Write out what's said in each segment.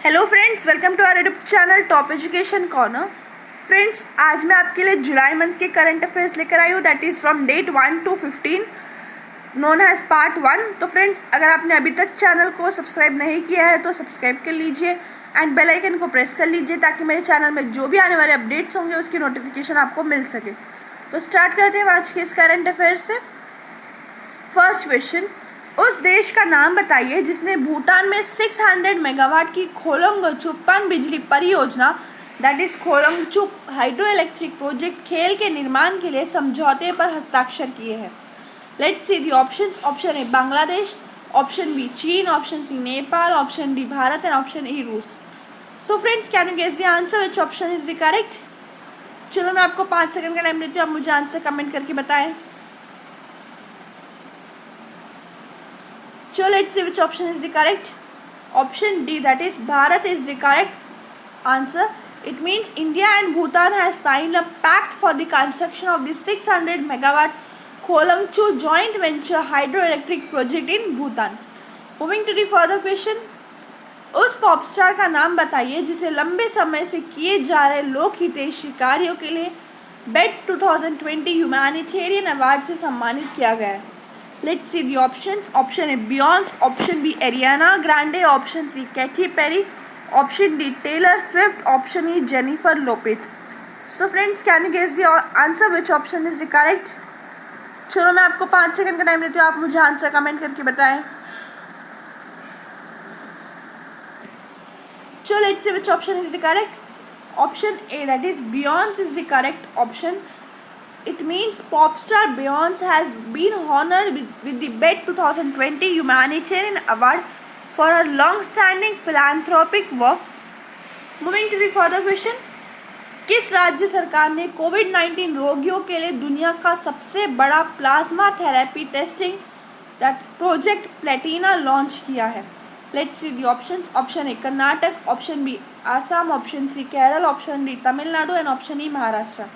Hello friends, welcome to our YouTube channel Top Education Corner. Friends, आज मैं आपके लिए जुलाई मंथ के करंट अफेयर्स लेकर आई हूँ, that is from date 1 to 15 known as part 1। तो फ्रेंड्स, अगर आपने अभी तक चैनल को सब्सक्राइब नहीं किया है तो सब्सक्राइब कर लीजिए एंड बेल आइकन को प्रेस कर लीजिए ताकि मेरे चैनल में जो भी आने वाले अपडेट्स होंगे उसकी नोटिफिकेशन आपको मिल सके। तो स्टार्ट करते हैं आज के इस करंट अफेयर से। फर्स्ट क्वेश्चन, उस देश का नाम बताइए जिसने भूटान में 600 मेगावाट की खोलोंगचुप पन बिजली परियोजना that is Kholongchhu hydroelectric project खेल के निर्माण के लिए समझौते पर हस्ताक्षर किए हैं। Let's see the options. Option A Bangladesh, option B चीन, option C Nepal, option D Bharat and option E रूस। So friends, can you guess the answer which option is the correct? चलो मैं आपको 5 सेकंड का टाइम देती हूँ, आप मुझे आंसर कमेंट करके बताएं। So let's see which option is the correct. Option D, that is Bharat, is the correct answer. It means India and Bhutan has signed a pact for the construction of the 600 megawatt Kholangchu joint venture hydroelectric project in Bhutan. Moving to the further question. उस pop star का नाम बताइए जिसे लंबे समय से किए जा रहे लोक हितैषी कार्यों के लिए बेट 2020 ह्यूमैनिटेरियन अवार्ड से सम्मानित किया गया है। Let's see the options. Option A Beyonce, option B Ariana Grande, option C Katy Perry, option D Taylor Swift, option E Jennifer Lopez. So friends, can you guess the answer? Which option is the correct? चलो मैं आपको 5 second का time देती हूँ, आप मुझे answer comment करके बताएं। चलो let's see which option is the correct. Option A, that is Beyonce, is the correct option. It means pop star Beyonce has been honored with the BET 2020 Humanitarian Award for her long-standing philanthropic work. Moving to the further question, किस राज्य सरकार ने कोविड-19 रोगियों के लिए दुनिया का सबसे बड़ा plasma therapy testing that project Platina launch किया है? Let's see the options. Option A Karnataka, option B Assam, option C Kerala, option D Tamil Nadu and option E Maharashtra.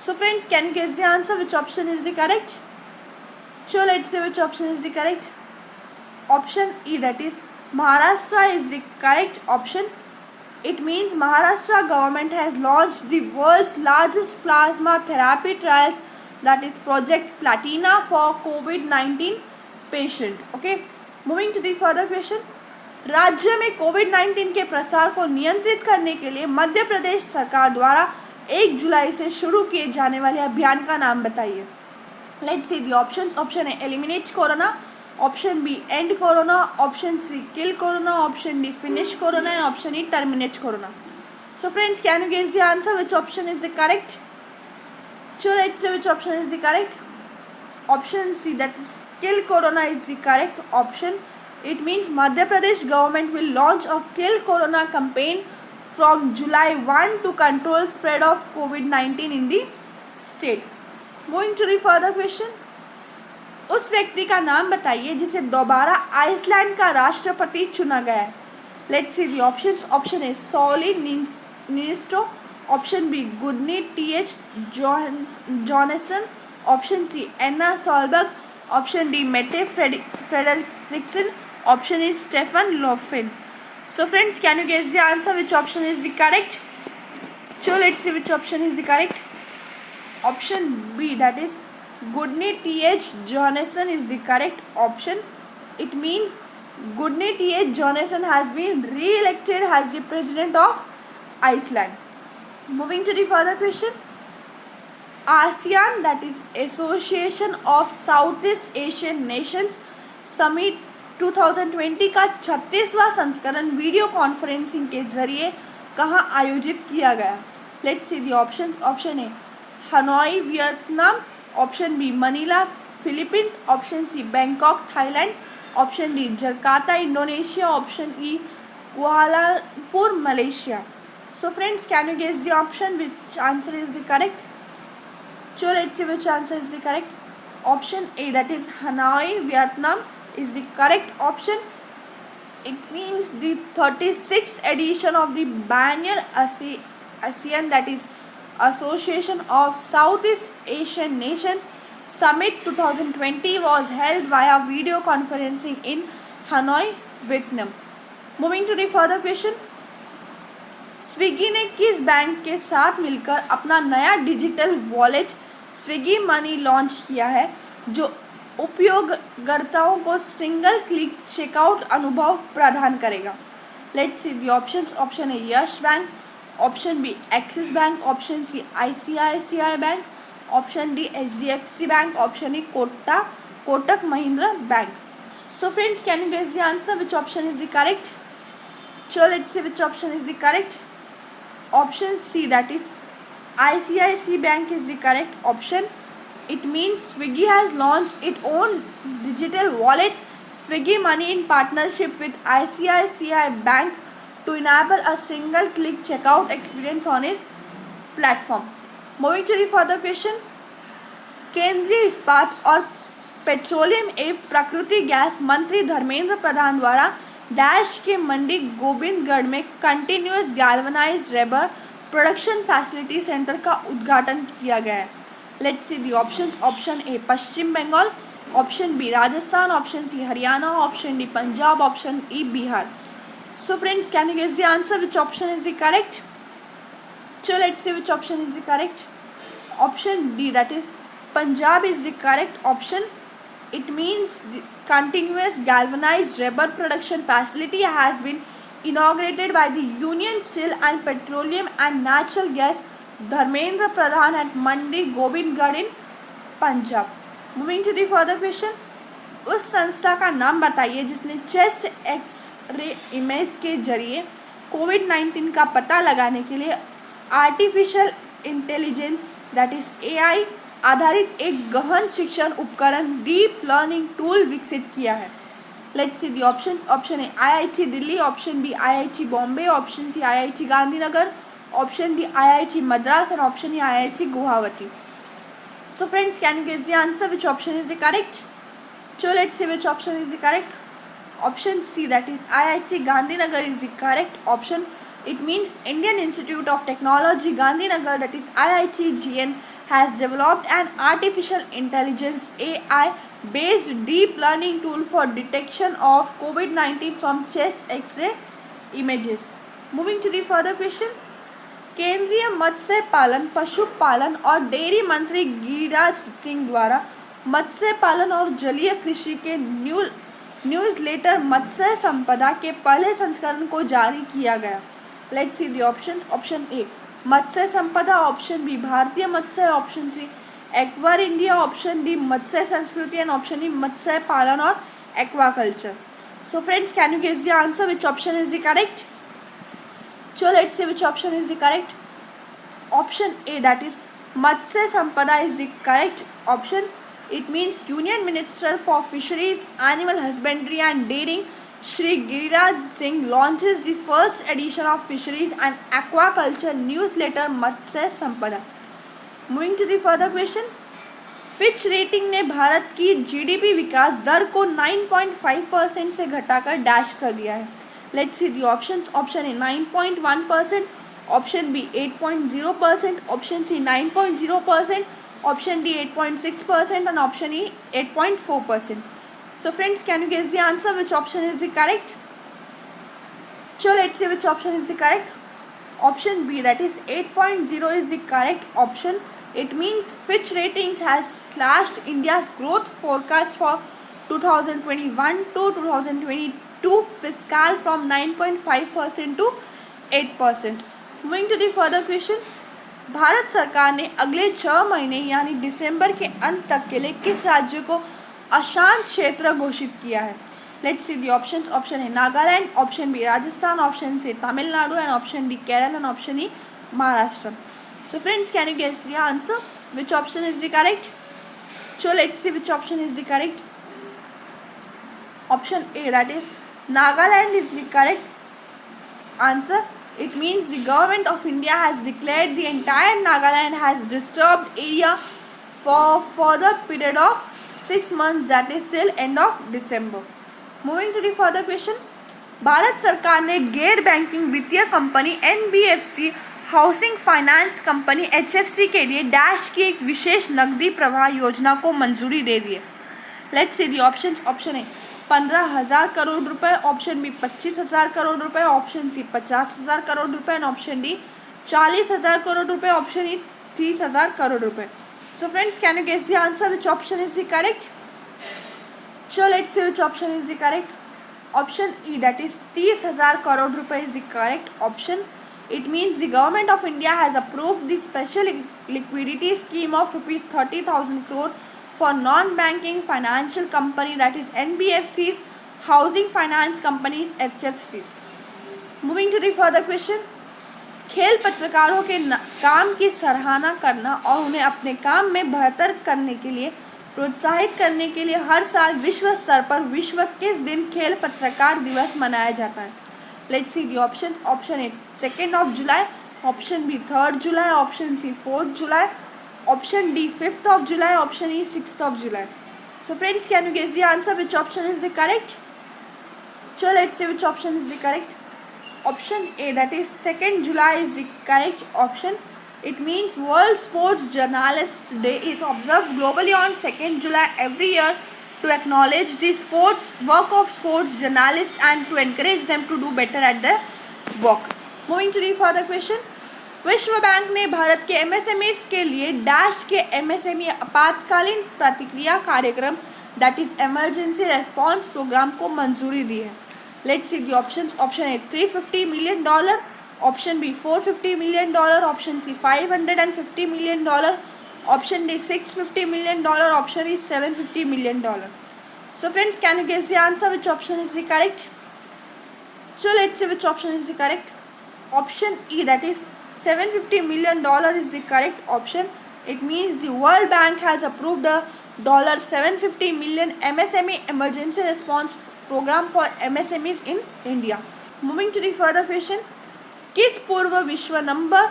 So friends, can you guess the answer? Which option is the correct? So let's see which option is the correct. Option E, that is Maharashtra, is the correct option. It means Maharashtra government has launched the world's largest plasma therapy trials, that is Project Platina, for COVID-19 patients. Okay. Moving to the further question. राज्य में कोविड-19 के प्रसार को नियंत्रित करने के लिए मध्य प्रदेश सरकार द्वारा 1 जुलाई से शुरू किए जाने वाले अभियान का नाम बताइए। Let's see the options. Option A eliminate corona, option B end corona, option C kill corona, option D finish corona and option E terminate corona. So friends, can you guess the answer? Which option is the correct? So let's see which option is the correct. Option C, that is kill corona, is the correct option. It means Madhya Pradesh government will launch a kill corona campaign from July 1 to control spread of COVID-19 in the state. Moving to the further question. उस व्यक्ति का नाम बताइए जिसे दोबारा Iceland का राष्ट्रपति चुना गया है। Let's see the options. Option A Sauli Niinisto, option B Gudni T.H. Johansson, option C Anna Solberg, option D Mette Frederiksen, option is Stefan Löfven. So friends, can you guess the answer? Which option is the correct? So let's see which option is the correct. Option B, that is Gudni T.H. Johansson, is the correct option. It means Gudni T.H. Johansson has been re-elected as the president of Iceland. Moving to the further question. ASEAN, that is Association of Southeast Asian Nations Summit 2020 का 36वां संस्करण video conferencing के जरिए कहाँ आयोजित किया गया? Let's see the options. Option A Hanoi Vietnam, option B Manila Philippines, option C Bangkok Thailand, option D Jakarta Indonesia, option E Kuala Lumpur Malaysia. So friends, can you guess the option? Which answer is the correct? So let's see which answer is the correct. Option A, that is Hanoi, Vietnam, is the correct option. It means the 36th edition of the biennial ASEAN, that is Association of Southeast Asian Nations Summit 2020 was held via video conferencing in Hanoi, Vietnam. Moving to the further question, Swiggy ने किस bank के साथ मिलकर अपना नया digital wallet Swiggy money launch किया है, जो उपयोगकर्ताओं को सिंगल क्लिक चेकआउट अनुभव प्रदान करेगा? Let's see the options. Option A Yes Bank, option B Axis Bank, option C ICICI bank, option D HDFC bank, option E Kotak Mahindra bank. So friends, can you guess the answer? Which option is the correct? So let's see which option is the correct. Option C, that is ICICI Bank is the correct option. It means Swiggy has launched its own digital wallet, Swiggy Money, in partnership with ICICI Bank to enable a single click checkout experience on its platform. Moving to the further question, केंद्रीय इस्पात और petroleum एवं प्राकृतिक gas मंत्री धर्मेंद्र प्रधान द्वारा dash के मंडी गोविंदगढ़ में continuous galvanized rubber production facility centre का उद्घाटन किया गया है. Let's see the options. Option A Paschim Bengal, option B Rajasthan, option C Haryana, option D Punjab, option E Bihar. So friends, can you guess the answer? Which option is the correct? So let's see which option is the correct. Option D, that is Punjab, is the correct option. It means the continuous galvanized rubber production facility has been inaugurated by the Union Steel and Petroleum and Natural Gas Dharmendra Pradhan at Mandi Govindgarh in Punjab. Moving to the further question, उस संस्था का नाम बताइए जिसने chest x-ray image के जरिए कोविड-19 का पता लगाने के लिए artificial intelligence, that is AI, आधारित एक गहन शिक्षण उपकरण डीप लर्निंग टूल विकसित किया है. Let's see the options. Option A IIT Delhi, option B IIT Bombay, option C IIT Gandhinagar, option D IIT Madras and option E IIT Guwahati. So friends, can you guess the answer? Which option is the correct? So let's see which option is the correct. Option C, that is IIT Gandhinagar, is the correct option. It means Indian Institute of Technology Gandhinagar, that is IIT-GN, has developed an artificial intelligence AI based deep learning tool for detection of COVID-19 from chest X-ray images. Moving to the further question, केंद्रीय मत्स्य पालन, पशुपालन और dairy मंत्री गिरिराज सिंह द्वारा मत्स्य पालन और जलीय कृषि के न्यूज़लेटर मत्स्य संपदा के पहले संस्करण को जारी किया गया. Let's see the options. Option A Matsya Sampada, option B Bharatiya Matsya, option C एक्वार India, option D Matsya Sanskriti and option E Matsya Palan और aquaculture. So friends, can you guess the answer? Which option is the correct? So let's see which option is the correct. Option A, that is Matsya Sampada, is the correct option. It means Union Minister for Fisheries, Animal Husbandry and Dairying, Shri Giriraj Singh, launches the first edition of Fisheries and Aquaculture newsletter Matsya Sampada. Moving to the further question, Fitch rating ने भारत की GDP विकास दर को 9.5% से घटाकर dash कर दिया है. Let's see the options. Option A 9.1%, option B 8.0%, option C 9.0%, option D 8.6% and option E 8.4%. So friends, can you guess the answer? Which option is the correct? So let's see which option is the correct. Option B, that is 8.0, is the correct option. It means Fitch Ratings has slashed India's growth forecast for 2021 to 2022 fiscal from 9.5% to 8%. Moving to the further question, Bharat सरकार ने अगले 6 महीने यानी दिसंबर के अंत तक के लिए किस राज्य को अशांत क्षेत्र घोषित किया है? Let's see the options. Option A Nagaland, option B Rajasthan, option C Tamil Nadu and option D Kerala and option E Maharashtra. So friends, can you guess the answer? Which option is the correct? So let's see which option is the correct. Option A, that is Nagaland, is the correct answer. It means the government of India has declared the entire Nagaland has disturbed area for the period of 6 months, that is till end of December. Moving to the further question, Bharat सरकार ने गैर banking वित्तीय company NBFC, housing finance company HFC के लिए dash की एक विशेष नकदी प्रवाह योजना को मंजूरी दे दी है. Let's see the options. Option ए 15,000 करोड़ रुपए, ऑप्शन बी 25,000 करोड़ रुपए, ऑप्शन सी 50,000 करोड़ रुपए एंड ऑप्शन डी 40,000 करोड़ रुपए, ऑप्शन ई 30,000 करोड़ रुपए. So friends, can you guess the answer? Which option is the correct? So let's see which option is the correct. Option E, that is 30,000 crore rupees is the correct option. It means the government of India has approved the special liquidity scheme of rupees 30,000 crore for non-banking financial company, that is NBFCs, housing finance companies, HFCs. Moving to the further question. खेल पत्रकारों के काम की सराहना करना और उन्हें अपने काम में बेहतर करने के लिए प्रोत्साहित करने के लिए हर साल विश्व स्तर पर विश्व किस दिन खेल पत्रकार दिवस मनाया जाता है? Let's see the options. Option A 2 July, option B 3 July, option C 4 July, option D 5 July, option E 6 July. So friends, can you guess the answer? Which option is the correct? So let's see which option is the correct. Option A, that is 2 July is the correct option. It means World Sports Journalist Day is observed globally on 2 July every year to acknowledge the sports work of sports journalists and to encourage them to do better at their work. Moving to the further question. विश्व bank ने भारत के MSMEs के लिए dash के MSME आपातकालीन प्रतिक्रिया कार्यक्रम, that is emergency response programme को मंजूरी दी है. Let's see the options. Option A $350 million, option B $450 million, option C $550 million, option D $650 million, option E $750 million. So friends, can you guess the answer? Which option is the correct? So let's see which option is the correct. Option E, that is $750 million is the correct option. It means the World Bank has approved a $750 million MSME emergency response program for MSMEs in India. Moving to the further question. किस पूर्व विश्व number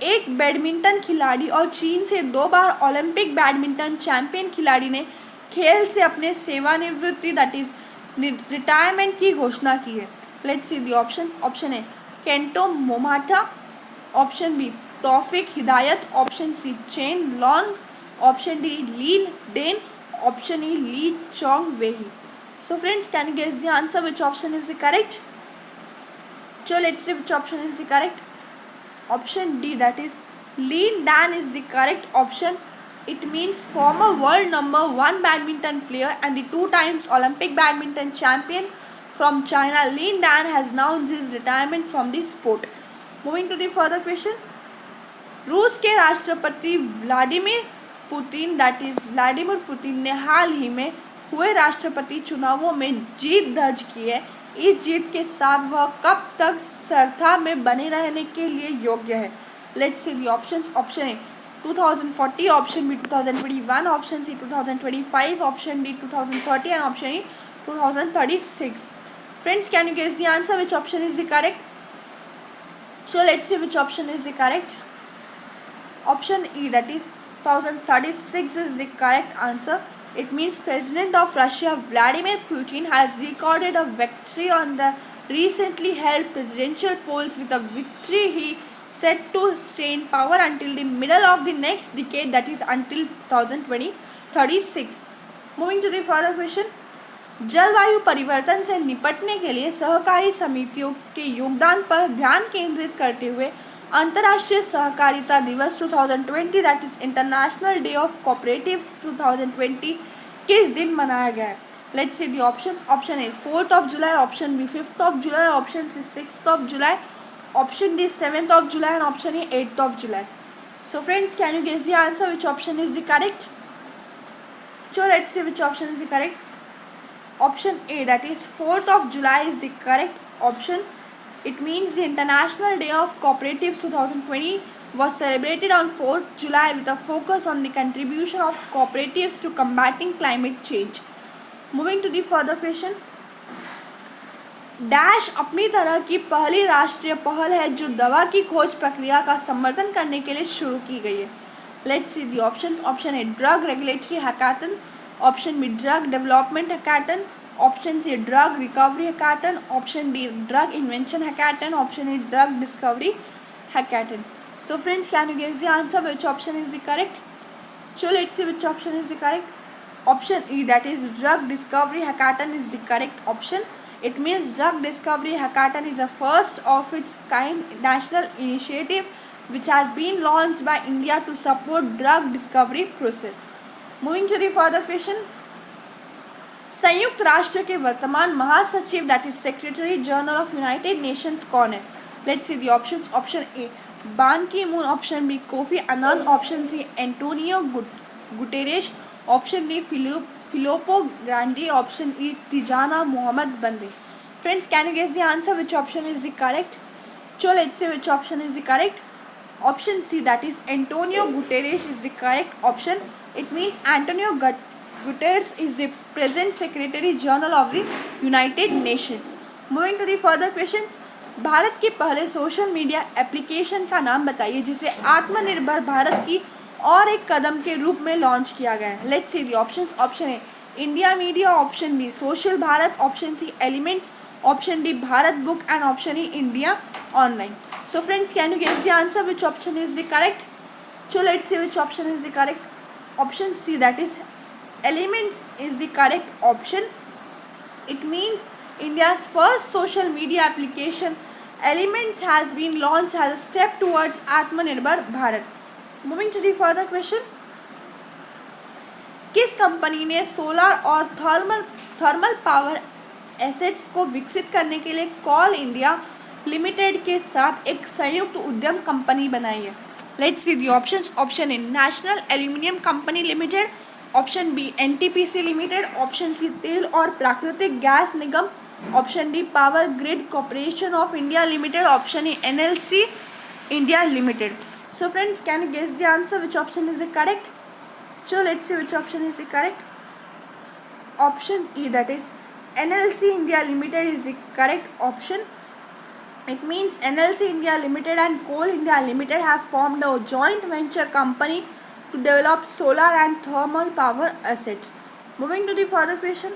1 badminton खिलाड़ी और चीन से 2 बार Olympic badminton champion खिलाड़ी ने खेल से अपने सेवानिवृत्ति, दैट इज रिटायरमेंट की घोषणा की है? Let's see the options. Option A Kento Momota, option B Taufik Hidayat, option C Chen Long, option D Lin Dan, option E Lee Chong Wei. So friends, can you guess the answer? Which option is the correct? So let's see which option is the correct. Option D, that is Lin Dan is the correct option. It means former world number 1 badminton player and the 2 times Olympic badminton champion from China, Lin Dan has announced his retirement from the sport. Moving to the further question. रूस के राष्ट्रपति Vladimir Putin, that is Vladimir Putin ने हाल ही में हुए राष्ट्रपति चुनावों में जीत दर्ज की है. इस जीत के साथ वह कब तक सत्ता में बने रहने के लिए योग्य है? Let's see the options. Option A 2040, option B 2021, option C 2025, option D 2030 and option E 2036. Friends, can you guess the answer? Which option is the correct? So let's see which option is the correct. Option E, that is 2036 is the correct answer. It means President of Russia Vladimir Putin has recorded a victory on the recently held presidential polls with a victory he set to stay in power until the middle of the next decade, that is until 2036. Moving to the further question. जलवायु परिवर्तन से निपटने के लिए सहकारी समितियों के योगदान पर ध्यान केंद्रित करते हुए अंतर्राष्ट्रीय सहकारिता दिवस 2020, that is international day of cooperatives 2020 किस दिन मनाया गया है? Let's see the options. Option A 4 July, option B 5 July, option C 6 July, option D 7 July and option E 8 July. So friends, can you guess the answer? Which option is the correct? So let's see which option is the correct. Option A, that is 4 July is the correct option. It means the International Day of Cooperatives 2020 was celebrated on 4 July with a focus on the contribution of cooperatives to combating climate change. Moving to the further question. Dash अपनी तरह की पहली राष्ट्रीय पहल है जो दवा की खोज प्रक्रिया का समर्थन करने के लिए शुरू की गई है. Let's see the options. Option A drug regulatory hackathon, option B drug development hackathon, option C drug recovery hackathon, option D drug invention hackathon, option E drug discovery hackathon. So friends, can you guess the answer? Which option is the correct? So let's see which option is the correct. Option E, that is Drug Discovery Hackathon, is the correct option. It means Drug Discovery Hackathon is a first of its kind national initiative which has been launched by India to support drug discovery process. Moving to the further question. संयुक्त राष्ट्र के वर्तमान महासचिव that is secretary general of United Nations कौन है? Let's see the options. Option A Ban Ki Moon, option B Kofi Annan, option C Antonio Guterres, option D Filippo Grandi, option E Tijjani Muhammad Bande. Friends, can you guess the answer which option is the correct? So let's see which option is the correct. Option C, that is Antonio Guterres, is the correct option. It means Antonio Guterres is the present Secretary General of the United Nations. Moving to the further questions. Bharat के पहले social media application का नाम बताइए जिसे आत्मनिर्भर भारत की और एक कदम के रूप में लॉन्च किया गया है. Let's see the options. Option A India media, option B social Bharat, option C elements, option D Bharat Book, and option E India Online. So friends, can you guess the answer which option is the correct? So let's see which option is the correct. Option C, that is Elements, is the correct option. It means India's first social media application Elements has been launched as a step towards Atmanirbhar Bharat. Moving to the further question. किस company ने solar और thermal power assets को विकसित करने के लिए call India limited के साथ एक संयुक्त उद्यम कंपनी बनाई है? Let's see the options. Option A national aluminium company limited, option B NTPC limited, option C तेल और प्राकृतिक गैस निगम, option D power grid corporation of India limited, option A NLC India limited. So friends, can you guess the answer which option is the correct? So let's see which option is the correct. Option E, that is NLC India Limited, is the correct option. It means NLC India Limited and Coal India Limited have formed a joint venture company to develop solar and thermal power assets. Moving to the further question.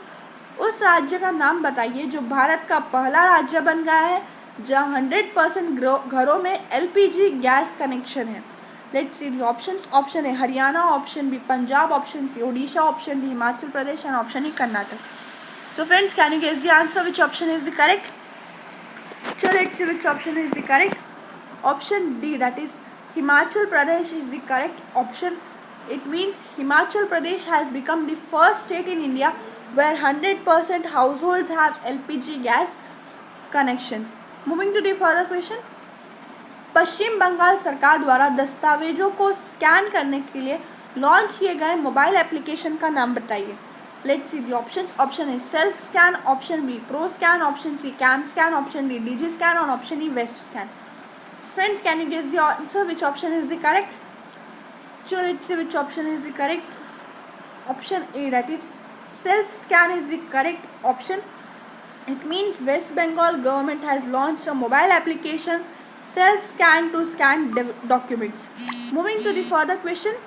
उस राज्य का नाम बताइए जो भारत का पहला राज्य बन गया है जहाँ 100% घरों में LPG गैस कनेक्शन है. Let's see the options. Option A Haryana, option B Punjab, option C Odisha, option D Himachal Pradesh, and option E Karnataka. So friends, can you guess the answer which option is the correct? So let's see which option is the correct. Option D, that is Himachal Pradesh, is the correct option. It means Himachal Pradesh has become the first state in India where 100% households have LPG gas connections. Moving to the further question. पश्चिम बंगाल सरकार द्वारा दस्तावेजों को scan करने के लिए launch किए गए mobile application का नाम बताइए. Let's see the options. Option A self scan, option B pro scan, option C cam scan, option D digi scan, and option E west scan. So friends, can you guess the answer which option is the correct? So let's see which option is the correct. Option A, that is self scan, is the correct option. It means West Bengal government has launched a mobile application self scan to scan documents. Moving to the further question.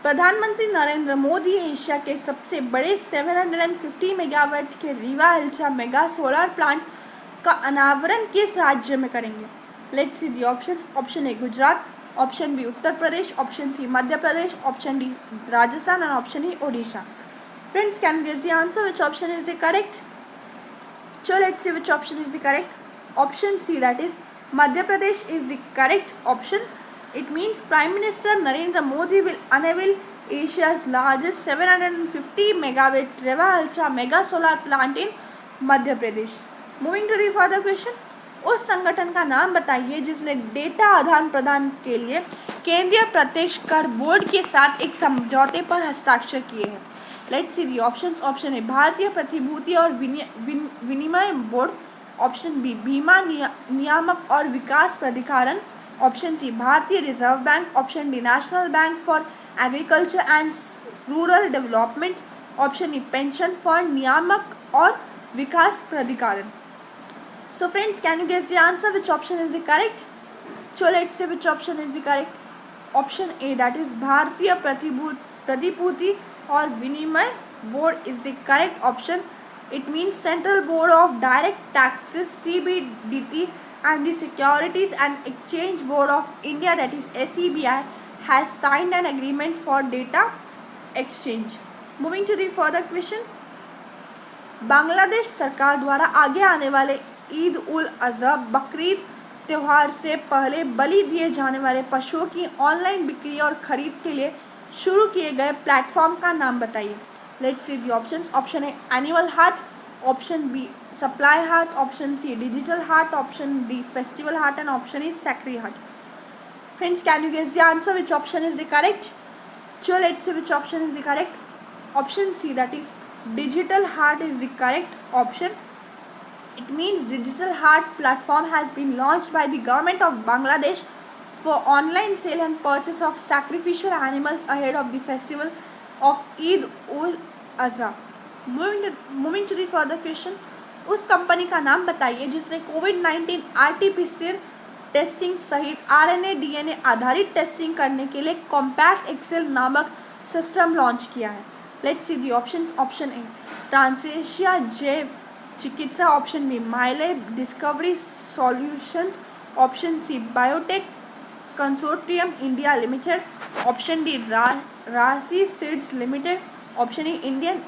प्रधानमंत्री Narendra Modi Asia के सबसे बड़े 750 megawatt के Rewa ultra mega solar plant का अनावरण किस राज्य में करेंगे? Let's see the options. Option A Gujarat, option B Uttar Pradesh, option C Madhya Pradesh, option D Rajasthan, and option E Odisha. Friends, can guess the answer which option is the correct? So let's see which option is the correct. Option C, that is Madhya Pradesh, is the correct option. It means Prime Minister Narendra Modi will unveil Asia's largest 750 megawatt Reva Ultra Mega Solar Plant in Madhya Pradesh. Moving to the further question. उस संगठन का नाम बताइए जिसने data आदान प्रदान के लिए केंद्रीय प्रत्यक्ष कर बोर्ड के साथ एक समझौते पर हस्ताक्षर किए हैं. Let's see the options. Option ए भारतीय प्रतिभूति और विनिमय बोर्ड, ऑप्शन बी बीमा नियामक और विकास प्राधिकरण, ऑप्शन सी भारतीय reserve bank, option D national bank for agriculture and rural development, option E pension fund नियामक और विकास प्राधिकरण. So friends, can you guess the answer which option is the correct? So let's see which option is the correct. Option A, that is भारतीय प्रतिभूति और विनिमय board, is the correct option. It means central board of direct taxes CBDT and the Securities and Exchange Board of India, that is SEBI, has signed an agreement for data exchange. Moving to the further question, Bangladesh सरकार द्वारा आगे आने वाले ईद उल अजहा बकरीद त्यौहार से पहले बलि दिए जाने वाले पशुओं की ऑनलाइन बिक्री और खरीद के लिए शुरू किए गए प्लेटफॉर्म का नाम बताइए। Let's see the options. Option A animal heart, option B supply heart, option C digital heart, option D festival heart and option E sacred heart. Friends, can you guess the answer which option is the correct? So let's see which option is the correct. Option C, that is digital heart, is the correct option. It means digital heart platform has been launched by the government of Bangladesh for online sale and purchase of sacrificial animals ahead of the festival of Eid ul Azha. Moving to the further question, उस company का नाम बताइए जिसने कोविड-19 RT PCR testing सहित RNA DNA आधारित टेस्टिंग करने के लिए कॉम्पैक्ट एक्सेल नामक सिस्टम लॉन्च किया है। Let's see the options. Option A Transasia जैव चिकित्सा, option B Mylab discovery solutions, option C biotech consortium India limited, option D Rasi seeds limited, option E Indian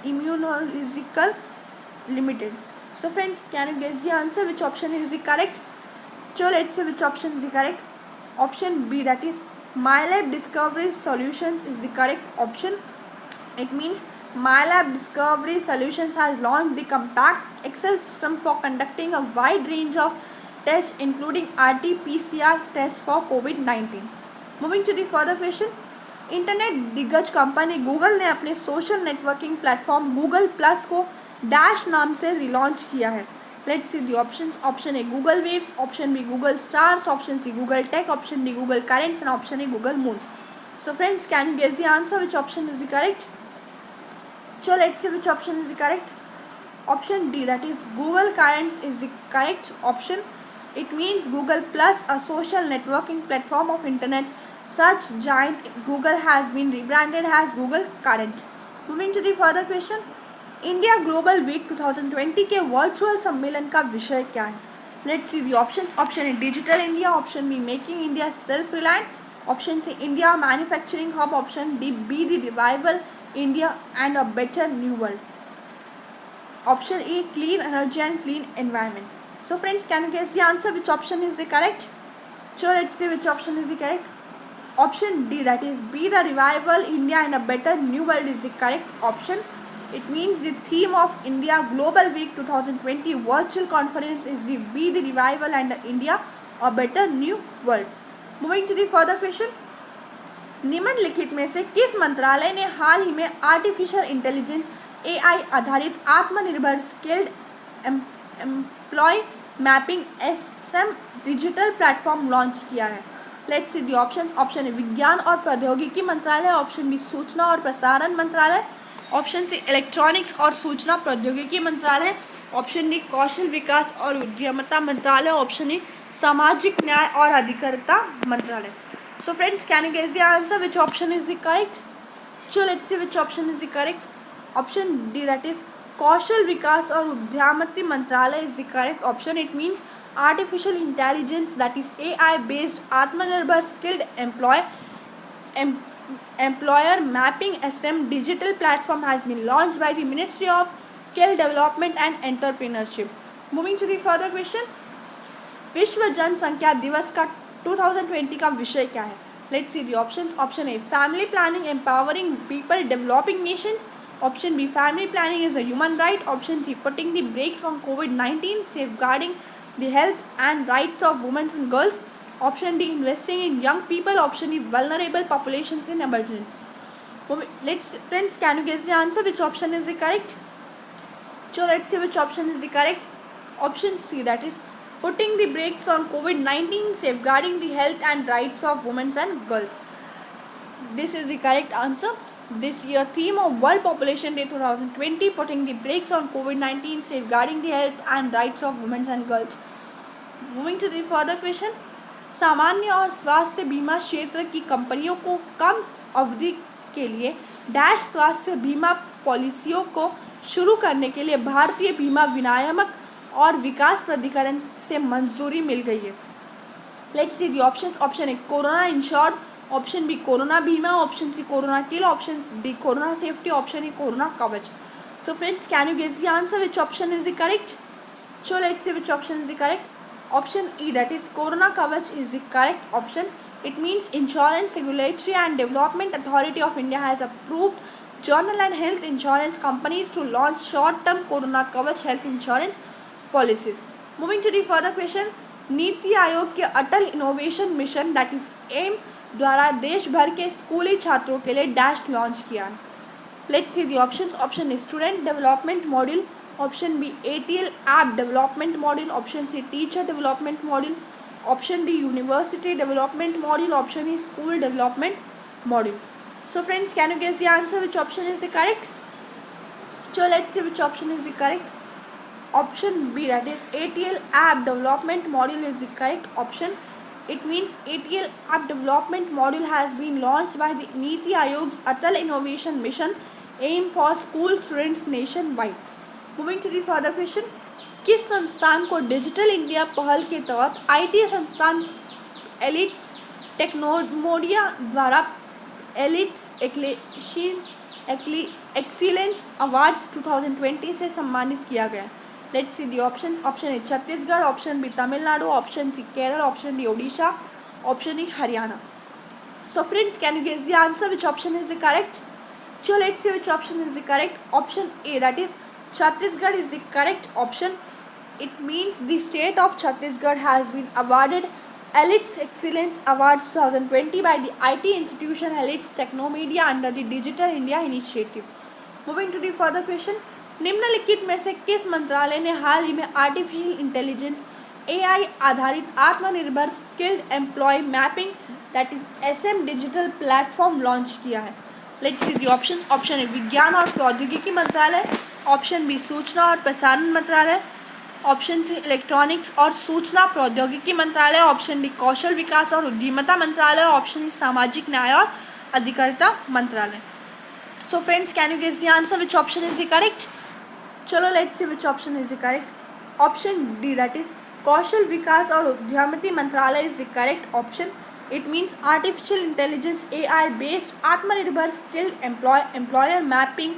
immunological limited. So friends, can you guess the answer? Which option is the correct? So let's see which option is the correct. Option B, that is MyLab Discovery Solutions, is the correct option. It means MyLab Discovery Solutions has launched the compact Excel system for conducting a wide range of tests, including RT-PCR tests for COVID-19. Moving to the further question, internet दिग्गज company Google ने अपने social networking platform Google plus को dash नाम से relaunch किया है। Let's see the options. Option A Google waves, option B Google stars, option C Google tech, option D Google currents and option A Google moon. So friends, can you guess the answer? Which option is the correct? So let's see which option is the correct. Option D, that is Google Currents, is the correct option. It means Google Plus, a social networking platform of internet such giant Google, has been rebranded as Google Currents. Moving to the further question, India global week 2020 के virtual सम्मेलन का विषय क्या है? Let's see the options. Option A digital India, option B making India self reliant, option C India manufacturing hub, option D be the revival India and a better new world. Option E, clean energy and clean environment. So friends, can you guess the answer? Which option is the correct? So let's see which option is the correct. Option D, that is be the revival India and a better new world, is the correct option. It means the theme of India Global Week 2020 virtual conference is the be the revival and India a better new world. Moving to the further question, निम्नलिखित में से किस मंत्रालय ने हाल ही में artificial intelligence AI आधारित आत्मनिर्भर skilled employ mapping SM digital platform launch किया है? Let's see the options. Option A विज्ञान और प्रौद्योगिकी मंत्रालय, ऑप्शन बी सूचना और प्रसारण मंत्रालय, ऑप्शन सी इलेक्ट्रॉनिक्स और सूचना प्रौद्योगिकी मंत्रालय, ऑप्शन डी कौशल विकास और उद्यमिता मंत्रालय, ऑप्शन ई सामाजिक न्याय और अधिकारिता मंत्रालय। So friends, can you guess the answer? Which option is the correct? So let's see which option is the correct. Option D, that is Kaushal Vikas और उद्यमिता मंत्रालय, is the correct option. It means artificial intelligence, that is AI based आत्मनिर्भर skilled employer mapping SM digital platform has been launched by the Ministry of Skill Development and Entrepreneurship. Moving to the further question, विश्व जनसंख्या दिवस का 2020 का विषय क्या है? Let's see the options. Option A family planning empowering people developing nations, option B family planning is a human right, option C putting the brakes on कोविड-19 safeguarding the health and rights of womens and girls, option D investing in young people, option E vulnerable populations in emergency. Let's friends, can you guess the answer? Which option is the correct? So let's see which option is the correct. Option C, that is putting the brakes on COVID-19, safeguarding the health and rights of women and girls. This is the correct answer. This year theme of World Population Day 2020, putting the brakes on COVID-19, safeguarding the health and rights of women and girls. Moving to the further question, सामान्य और स्वास्थ्य बीमा क्षेत्र की कंपनियों को कम अवधि के लिए डैश स्वास्थ्य बीमा पॉलिसियों को शुरू करने के लिए भारतीय बीमा विनियामक और विकास प्राधिकरण से मंजूरी मिल गई है। Let's see the options. Option A corona insured, option B corona बीमा, option C corona kill, option D corona safety, option E corona Kavach. So friends, can you guess the answer? Which option is the correct? So let's see which option is the correct. Option E, that is Corona Kavach, is the correct option. It means Insurance Regulatory and Development Authority of India has approved journal and health insurance companies to launch short-term Corona Kavach health insurance policies. Moving to the further question, NITI Aayog के Atal innovation mission that is M द्वारा देश भर के स्कूली छात्रों के लिए dash launch किया है. Let's see the options. Option A, Student Development Module. Option B, ATL App Development Module. Option C, Teacher Development Module. Option D, University Development Module. Option E, School Development Module. So friends, can you guess the answer? Which option is the correct? So let's see which option is the correct. Option B, that is ATL App Development Module, is the correct option. It means ATL App Development Module has been launched by the Niti Ayog's Atal Innovation Mission, aim for school students nationwide. Moving to the further question, किस संस्थान को digital India पहल के तहत IT संस्थान elites टेक्नोमोडिया द्वारा elites excellence awards 2020 से सम्मानित किया गया? Let's see the options. Option A, Chhattisgarh. Option B, Tamil Nadu. Option C, Kerala. Option D, Odisha. Option E, Haryana. So friends, can you guess the answer? Which option is the correct? So let's see which option is the correct. Option A, that is Chhattisgarh, is the correct option. It means the state of Chhattisgarh has been awarded Elites Excellence Awards 2020 by the IT institution Elites Technomedia under the Digital India Initiative. Moving to the further question, निम्नलिखित में से किस मंत्रालय ने हाल ही में artificial intelligence AI आधारित आत्मनिर्भर skilled employ mapping that is SM digital platform launch किया है? Let's see the options. Option A, विज्ञान और प्रौद्योगिकी मंत्रालय. ऑप्शन बी, सूचना और प्रसारण मंत्रालय. ऑप्शन सी, इलेक्ट्रॉनिक्स और सूचना प्रौद्योगिकी मंत्रालय. ऑप्शन डी, कौशल विकास और उद्यमिता मंत्रालय. ऑप्शन ई, सामाजिक न्याय और अधिकारिता मंत्रालय. So friends, can you guess the answer? Which option is the correct? चलो let's see which option is the correct. Option D, that is कौशल विकास और उद्यमिता मंत्रालय, is the correct option. It means artificial intelligence AI based आत्मनिर्भर skilled employer mapping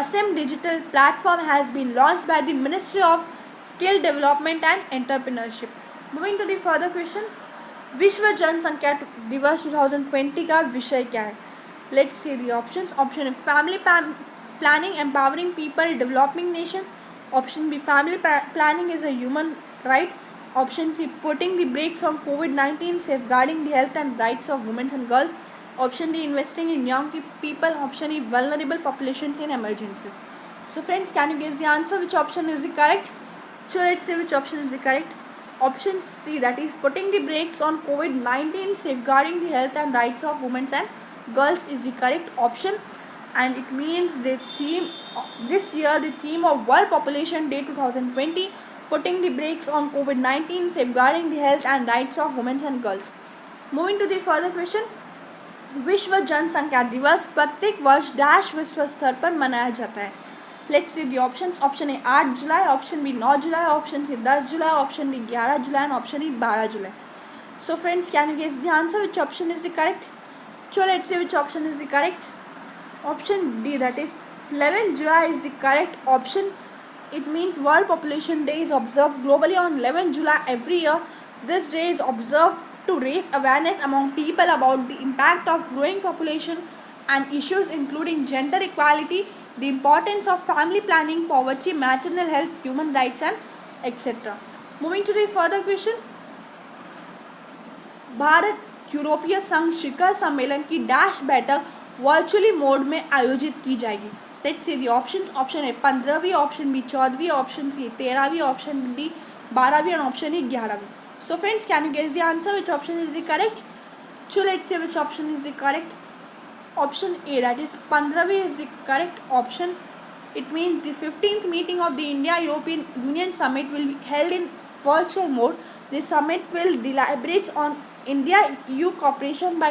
ASEM digital platform has been launched by the Ministry of Skill Development and Entrepreneurship. Moving to the further question, विश्व जनसंख्या दिवस 2020 का विषय क्या है? Let's see the options. Option A, family planning empowering people developing nations. Option B, family planning is a human right. Option C, putting the brakes on COVID-19 safeguarding the health and rights of women and girls. Option D, investing in young people. Option E, vulnerable populations in emergencies. So friends, can you guess the answer? Which option is the correct? So let's see which option is the correct. Option C, that is putting the brakes on COVID-19 safeguarding the health and rights of women and girls, is the correct option. And it means the theme this year, the theme of World Population Day 2020, putting the brakes on COVID-19 safeguarding the health and rights of women and girls. Moving to the further question, विश्व जनसंख्या दिवस प्रत्येक वर्ष dash विश्व स्तर पर मनाया जाता है? Let's see the options. Option A, 8 July. Option B, 9 July. Option C, 10 July. Option D, 11 July. And option E, 12 July. So friends, can you guess the answer? Which option is the correct? So let's see which option is the correct. Option D, that is 11 July, is the correct option. It means World Population Day is observed globally on 11 July every year. This day is observed to raise awareness among people about the impact of growing population and issues including gender equality, the importance of family planning, poverty, maternal health, human rights and etc. Moving to the further question, Bharat यूरोपीय संघ शिखर सम्मेलन की dash बैठक virtually mode में आयोजित की जाएगी? Let's see the options. Option A, 15वीं. ऑप्शन बी, 14वीं. ऑप्शन सी, 13वीं. ऑप्शन डी, 12वीं. एंड ऑप्शन ई, 11वीं. So friends, can you guess the answer? Which option is the correct? So let's see which option is the correct. Option A, that is 15वीं, is the correct option. It means the 15th meeting of the India European Union Summit will be held in virtual mode. The summit will deliberate on India-EU cooperation by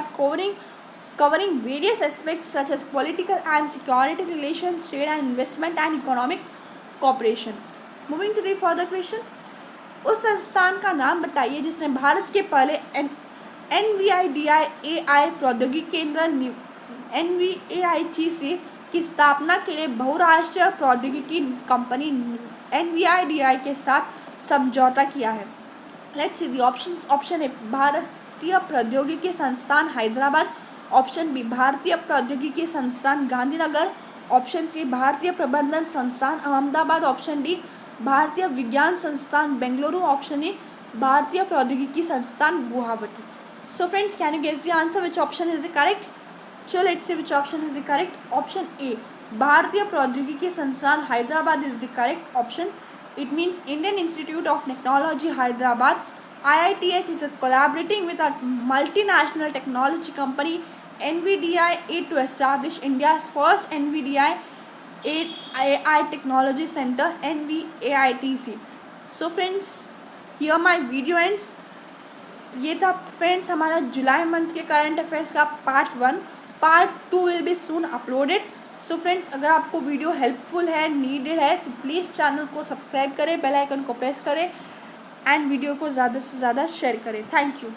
covering various aspects such as political and security relations, trade and investment, and economic cooperation. Moving to the further question, उस संस्थान का नाम बताइए जिसने भारत के पहले NVIDIA प्रौद्योगिकी केंद्र NVAIGC की स्थापना के लिए बहुराष्ट्रीय प्रौद्योगिकी कंपनी NVIDIA के साथ समझौता किया है? Let's see the options. Option ए भारतीय प्रौद्योगिकी संस्थान हैदराबाद. ऑप्शन बी भारतीय प्रौद्योगिकी संस्थान गांधीनगर. ऑप्शन सी भारतीय प्रबंधन संस्थान अहमदाबाद. ऑप्शन डी भारतीय विज्ञान संस्थान बेंगलुरु. ऑप्शन ए भारतीय प्रौद्योगिकी संस्थान Guwahati. So friends, can you guess the answer? Which option is the correct? So let's see which option is the correct. Option A, भारतीय प्रौद्योगिकी संस्थान Hyderabad is the correct option. It means Indian Institute of Technology Hyderabad. IITH is collaborating with a multinational technology company NVIDIA to establish India's first NVIDIA AI Technology Center NVAITC. So friends, here my video ends. ये था friends हमारा जुलाई month के current affairs का part 1. Part 2 will be soon uploaded. So friends, अगर आपको video helpful है, needed है, तो प्लीज़ चैनल को सब्सक्राइब करें, बेल आइकन को प्रेस करें एंड वीडियो को ज़्यादा से ज़्यादा शेयर करें. Thank you.